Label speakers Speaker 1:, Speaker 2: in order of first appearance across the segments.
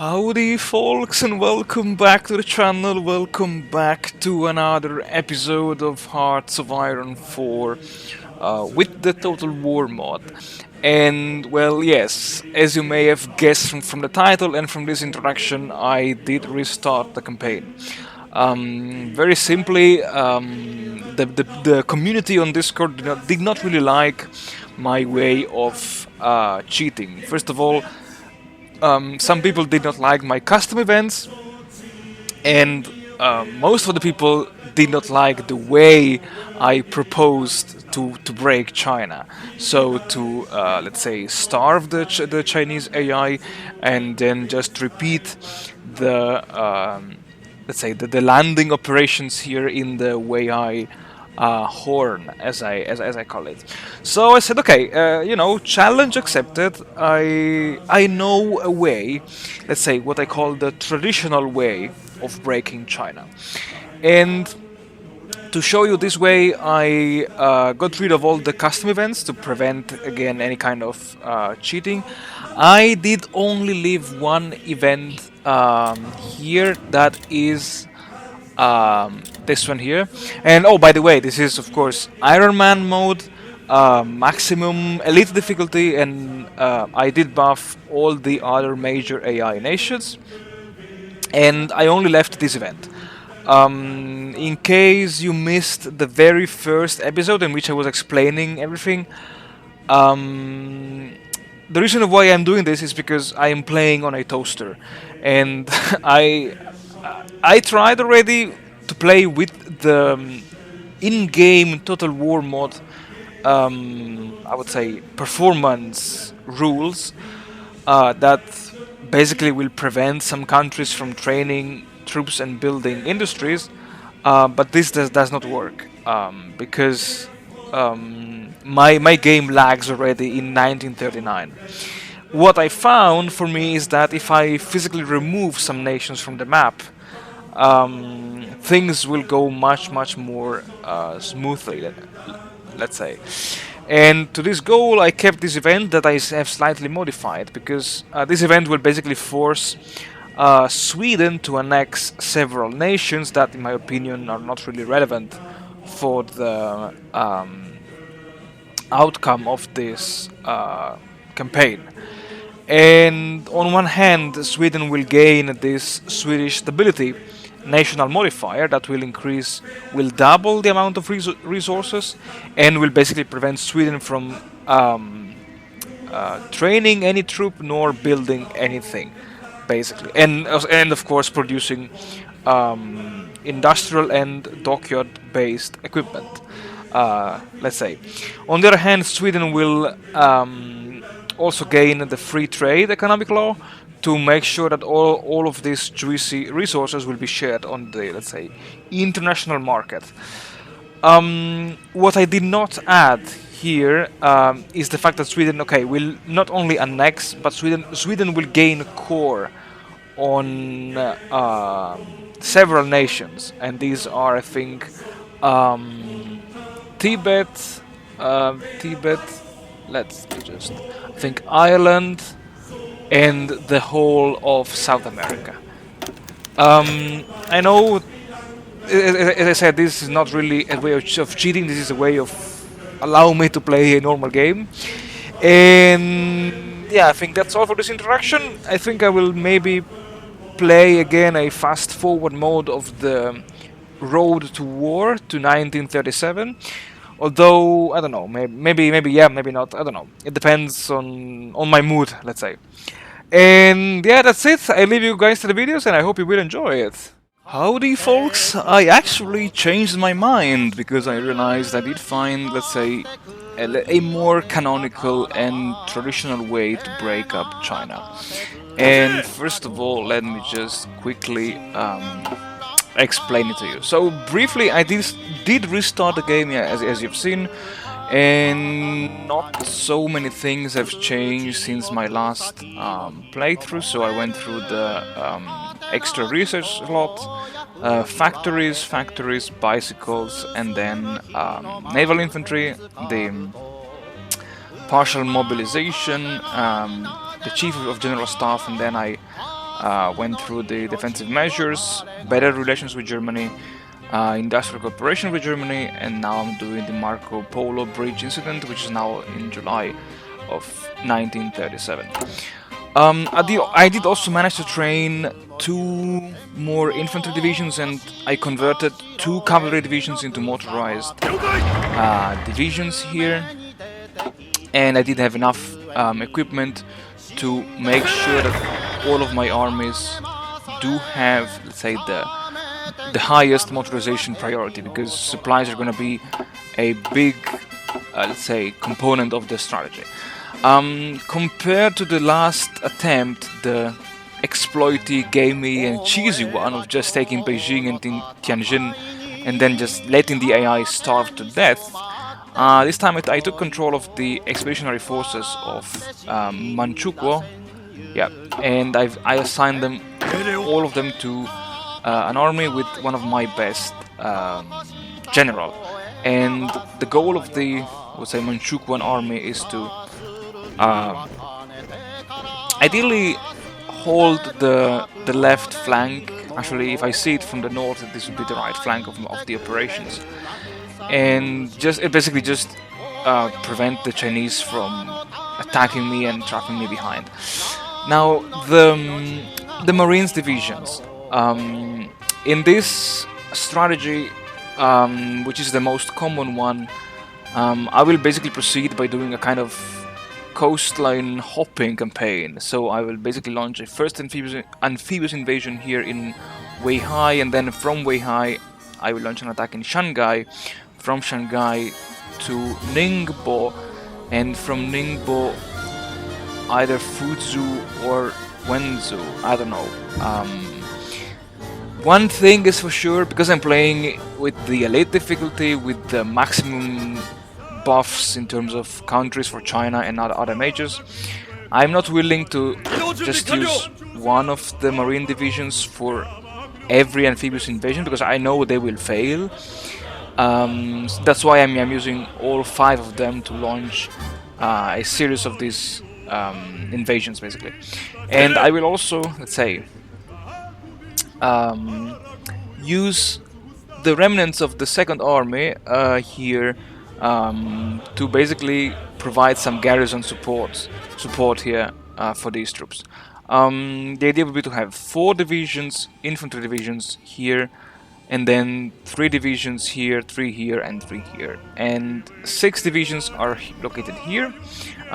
Speaker 1: Howdy folks and welcome back to the channel, welcome back to another episode of Hearts of Iron 4 with the Total War mod. And well, yes, as you may have guessed from the title and from this introduction, I did restart the campaign. Very simply, the community on Discord did not really like my way of cheating. First of all, some people did not like my custom events, and most of the people did not like the way I proposed to break China. So to let's say starve the Chinese AI, and then just repeat the let's say the landing operations here in the Weihai horn, as I call it. So I said, okay, challenge accepted. I know a way, let's say what I call the traditional way of breaking China, and to show you this way, I got rid of all the custom events to prevent again any kind of cheating. I did only leave one event here, that is this one here. And oh, by the way, this is of course Iron Man mode, maximum elite difficulty, and I did buff all the other major AI nations, and I only left this event. In case you missed the very first episode in which I was explaining everything, the reason why I'm doing this is because I am playing on a toaster, and I tried already to play with the in-game Total War mod. I would say performance rules that basically will prevent some countries from training troops and building industries, but this does not work because my game lags already in 1939. What I found for me is that if I physically remove some nations from the map, things will go much more smoothly, let's say. And to this goal, I kept this event that I have slightly modified, because this event will basically force Sweden to annex several nations that, in my opinion, are not really relevant for the outcome of this campaign. And on one hand, Sweden will gain this Swedish stability national modifier that will double the amount of resources, and will basically prevent Sweden from training any troop nor building anything, basically, and of course producing industrial and dockyard based equipment, let's say. On the other hand, Sweden will also gain the free trade economic law to make sure that all of these juicy resources will be shared on the, let's say, international market. What I did not add here is the fact that Sweden, okay, will not only annex, but Sweden will gain core on several nations, and these are, I think, Tibet, let's just think, Ireland, and the whole of South America. I know, as I said, this is not really a way of cheating. This is a way of allowing me to play a normal game. And yeah, I think that's all for this introduction. I think I will maybe play again a fast forward mode of the Road to War to 1937. Although I don't know, maybe yeah, maybe not. I don't know. It depends on my mood, let's say. And yeah, that's it. I leave you guys to the videos, and I hope you will enjoy it. Howdy folks, I actually changed my mind because I realized I did find, let's say, a more canonical and traditional way to break up China. And first of all, let me just quickly explain it to you. So briefly, I did restart the game, yeah, as you've seen, and not so many things have changed since my last playthrough. So I went through the extra research slot, factories, bicycles, and then naval infantry, the partial mobilization, the chief of general staff, and then I went through the defensive measures, better relations with Germany, industrial cooperation with Germany, and now I'm doing the Marco Polo Bridge incident, which is now in July of 1937. I did also manage to train two more infantry divisions, and I converted two cavalry divisions into motorized divisions here. And I did have enough equipment to make sure that all of my armies do have, let's say, the highest motorization priority, because supplies are going to be a big, let's say, component of the strategy. Compared to the last attempt, the exploity, gamey, and cheesy one of just taking Beijing and Tianjin and then just letting the AI starve to death, this time I took control of the expeditionary forces of Manchukuo, yeah, and I assigned them, all of them, to an army with one of my best general. And the goal of the, let's say, Manchukuo army is to ideally hold the left flank. Actually, if I see it from the north, this would be the right flank of the operations, and basically just prevent the Chinese from attacking me and trapping me behind. Now the Marines divisions in this strategy, which is the most common one, I will basically proceed by doing a kind of coastline hopping campaign. So I will basically launch a first amphibious invasion here in Weihai, and then from Weihai I will launch an attack in Shanghai, from Shanghai to Ningbo, and from Ningbo either Fuzhou or Wenzhou, I don't know. One thing is for sure, because I'm playing with the elite difficulty, with the maximum buffs in terms of countries for China and other majors, I'm not willing to just use one of the marine divisions for every amphibious invasion, because I know they will fail. That's why I'm using all 5 of them to launch a series of these invasions, basically. And I will also, let's say, use the remnants of the second army here to basically provide some garrison support here for these troops. The idea would be to have 4 divisions, infantry divisions here, and then 3 divisions here, 3 here, and 3 here. And 6 divisions are located here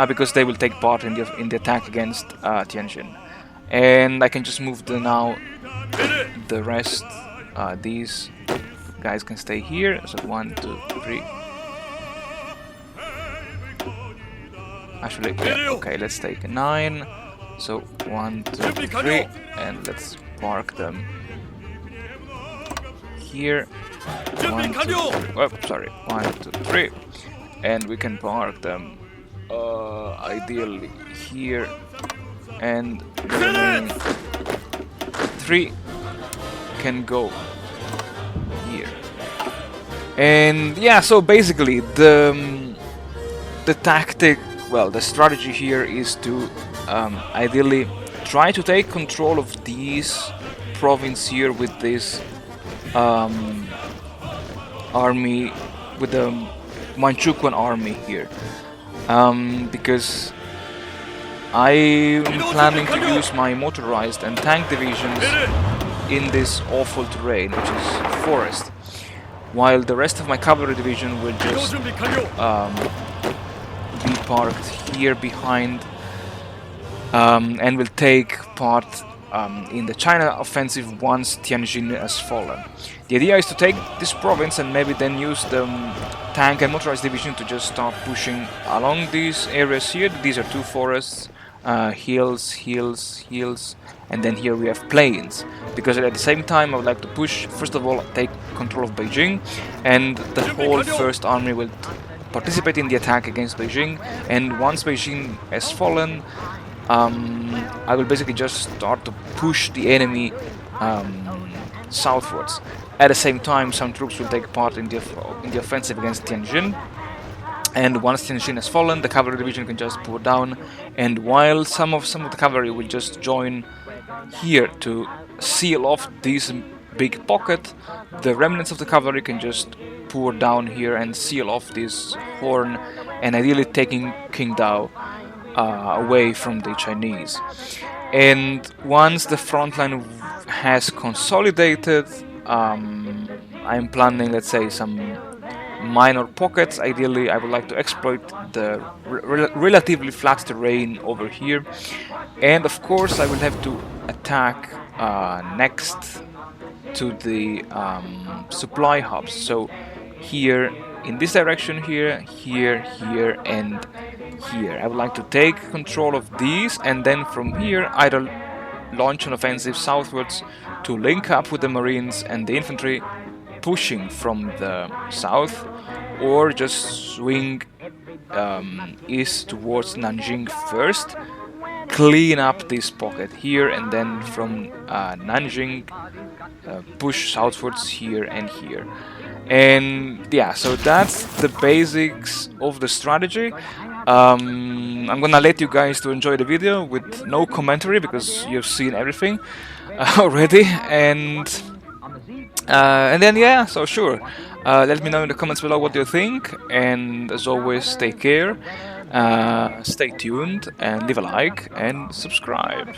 Speaker 1: because they will take part in the attack against Tianjin. And I can just move the rest. These guys can stay here. So 1, 2, 3. Actually, yeah, okay, let's take 9. So 1, 2, 3, and let's park them here. 1, 2, 3. Oh, sorry, 1, 2, 3, and we can park them ideally here, and the remaining 3 can go here. And yeah, so basically the tactic, well, the strategy here is to ideally try to take control of these province here with this army, with the Manchukuo army here, because I'm planning to use my motorized and tank divisions in this awful terrain, which is forest, while the rest of my cavalry division will just be parked here behind, and will take part in the China offensive once Tianjin has fallen. The idea is to take this province and maybe then use the tank and motorized division to just start pushing along these areas here. These are 2 forests, hills, hills, and then here we have plains, because at the same time I would like to push, first of all, take control of Beijing, and the whole first army will participate in the attack against Beijing. And once Beijing has fallen, I will basically just start to push the enemy southwards. At the same time, some troops will take part in the offensive against Tianjin. And once Tianjin has fallen, the cavalry division can just pour down. And while some of the cavalry will just join here to seal off this big pocket. The remnants of the cavalry can just pour down here and seal off this horn, and ideally taking King Dao away from the Chinese. And once the front line has consolidated, I'm planning, let's say, some minor pockets. Ideally, I would like to exploit the relatively flat terrain over here, and of course I will have to attack next to the supply hubs. So here in this direction, here, and here. I would like to take control of these, and then from here either launch an offensive southwards to link up with the Marines and the infantry pushing from the south, or just swing east towards Nanjing first, clean up this pocket here, and then from Nanjing push southwards here and here. And yeah, so that's the basics of the strategy. I'm gonna let you guys to enjoy the video with no commentary because you've seen everything already, and then yeah, so sure, let me know in the comments below what you think, and as always, take care, stay tuned, and leave a like and subscribe.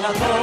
Speaker 2: 我が